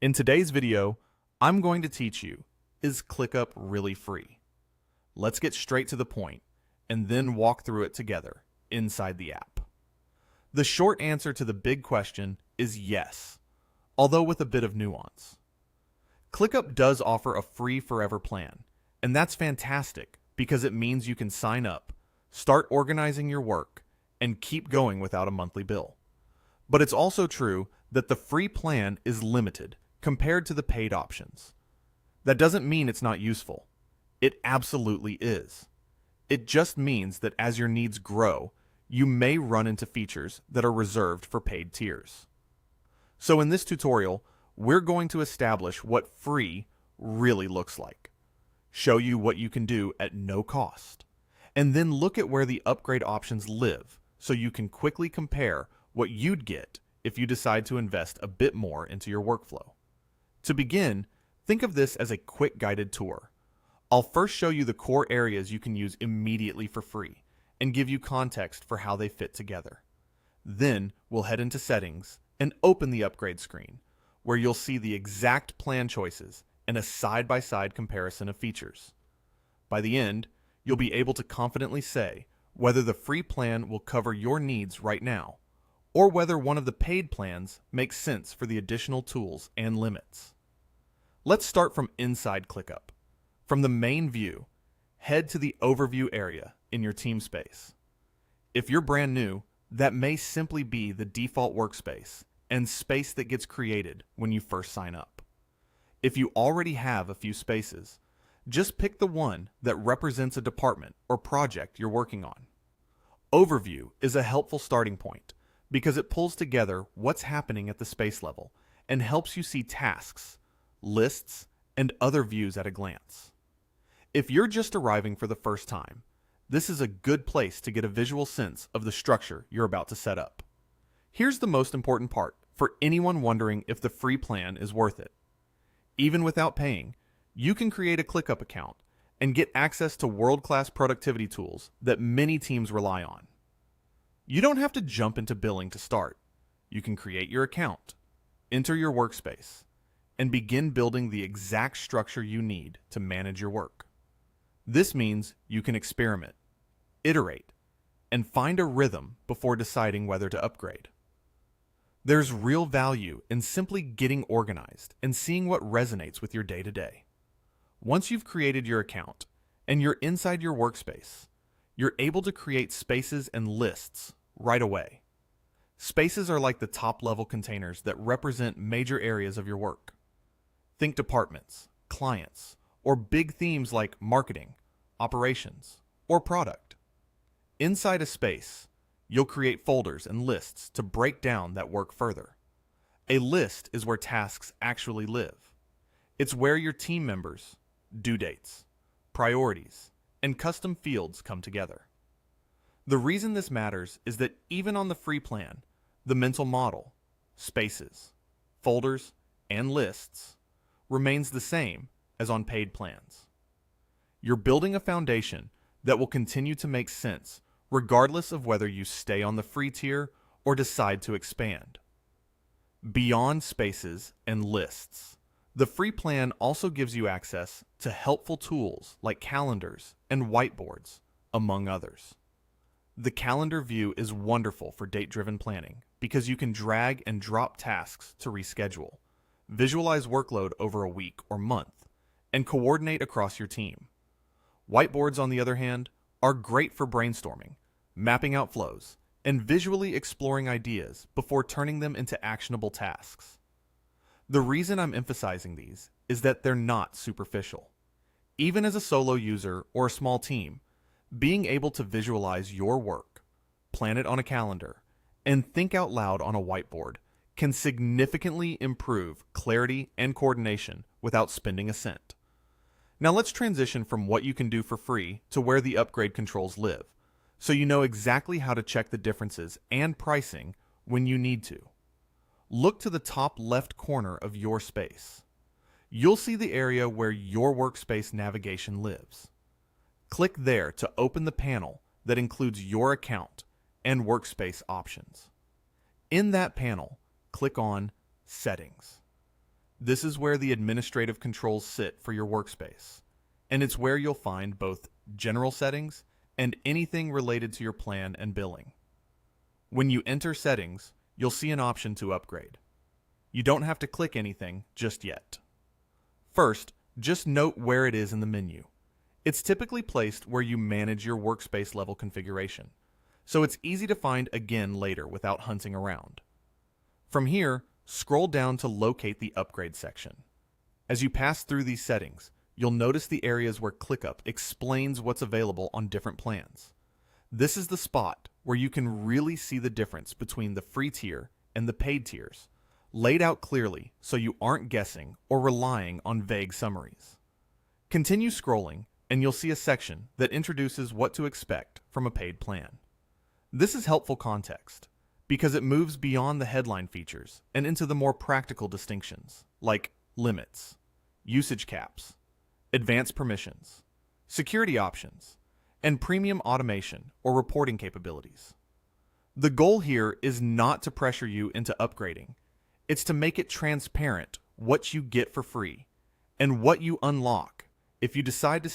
In today's video, I'm going to teach you, is ClickUp really free? Let's get straight to the point and then walk through it together inside the app. The short answer to the big question is yes, although with a bit of nuance. ClickUp does offer a free forever plan, and that's fantastic because it means you can sign up, start organizing your work, and keep going without a monthly bill. But it's also true that the free plan is limited compared to the paid options. That doesn't mean it's not useful. It absolutely is. It just means that as your needs grow, you may run into features that are reserved for paid tiers. So in this tutorial, we're going to establish what free really looks like, show you what you can do at no cost, and then look at where the upgrade options live so you can quickly compare what you'd get if you decide to invest a bit more into your workflow. To begin, think of this as a quick guided tour. I'll first show you the core areas you can use immediately for free and give you context for how they fit together. Then we'll head into settings and open the upgrade screen, where you'll see the exact plan choices and a side-by-side comparison of features. By the end, you'll be able to confidently say whether the free plan will cover your needs right now, or whether one of the paid plans makes sense for the additional tools and limits. Let's start from inside ClickUp. From the main view, head to the overview area in your team space. If you're brand new, that may simply be the default workspace and space that gets created when you first sign up. If you already have a few spaces, just pick the one that represents a department or project you're working on. Overview is a helpful starting point because it pulls together what's happening at the space level and helps you see tasks, lists, and other views at a glance. If you're just arriving for the first time, this is a good place to get a visual sense of the structure you're about to set up. Here's the most important part for anyone wondering if the free plan is worth it. Even without paying, you can create a ClickUp account and get access to world-class productivity tools that many teams rely on. You don't have to jump into billing to start. You can create your account, enter your workspace, and begin building the exact structure you need to manage your work. This means you can experiment, iterate, and find a rhythm before deciding whether to upgrade. There's real value in simply getting organized and seeing what resonates with your day-to-day. Once you've created your account and you're inside your workspace, you're able to create spaces and lists right away. Spaces are like the top-level containers that represent major areas of your work. Think departments, clients, or big themes like marketing, operations, or product. Inside a space, you'll create folders and lists to break down that work further. A list is where tasks actually live. It's where your team members, due dates, priorities, and custom fields come together. The reason this matters is that even on the free plan, the mental model, spaces, folders, and lists remains the same as on paid plans. You're building a foundation that will continue to make sense regardless of whether you stay on the free tier or decide to expand. Beyond spaces and lists, the free plan also gives you access to helpful tools like calendars and whiteboards, among others. The calendar view is wonderful for date-driven planning because you can drag and drop tasks to reschedule, visualize workload over a week or month, and coordinate across your team. Whiteboards, on the other hand, are great for brainstorming, mapping out flows, and visually exploring ideas before turning them into actionable tasks. The reason I'm emphasizing these is that they're not superficial. Even as a solo user or a small team, being able to visualize your work, plan it on a calendar, and think out loud on a whiteboard can significantly improve clarity and coordination without spending a cent. Now let's transition from what you can do for free to where the upgrade controls live, so you know exactly how to check the differences and pricing when you need to. Look to the top left corner of your space. You'll see the area where your workspace navigation lives. Click there to open the panel that includes your account and workspace options. In that panel, click on Settings. This is where the administrative controls sit for your workspace, and it's where you'll find both general settings and anything related to your plan and billing. When you enter settings, you'll see an option to upgrade. You don't have to click anything just yet. First, just note where it is in the menu. It's typically placed where you manage your workspace level configuration, so it's easy to find again later without hunting around. From here, scroll down to locate the upgrade section. As you pass through these settings, you'll notice the areas where ClickUp explains what's available on different plans. This is the spot where you can really see the difference between the free tier and the paid tiers, laid out clearly so you aren't guessing or relying on vague summaries. Continue scrolling and you'll see a section that introduces what to expect from a paid plan. This is helpful context because it moves beyond the headline features and into the more practical distinctions like limits, usage caps, advanced permissions, security options, and premium automation or reporting capabilities. The goal here is not to pressure you into upgrading. It's to make it transparent what you get for free and what you unlock if you decide to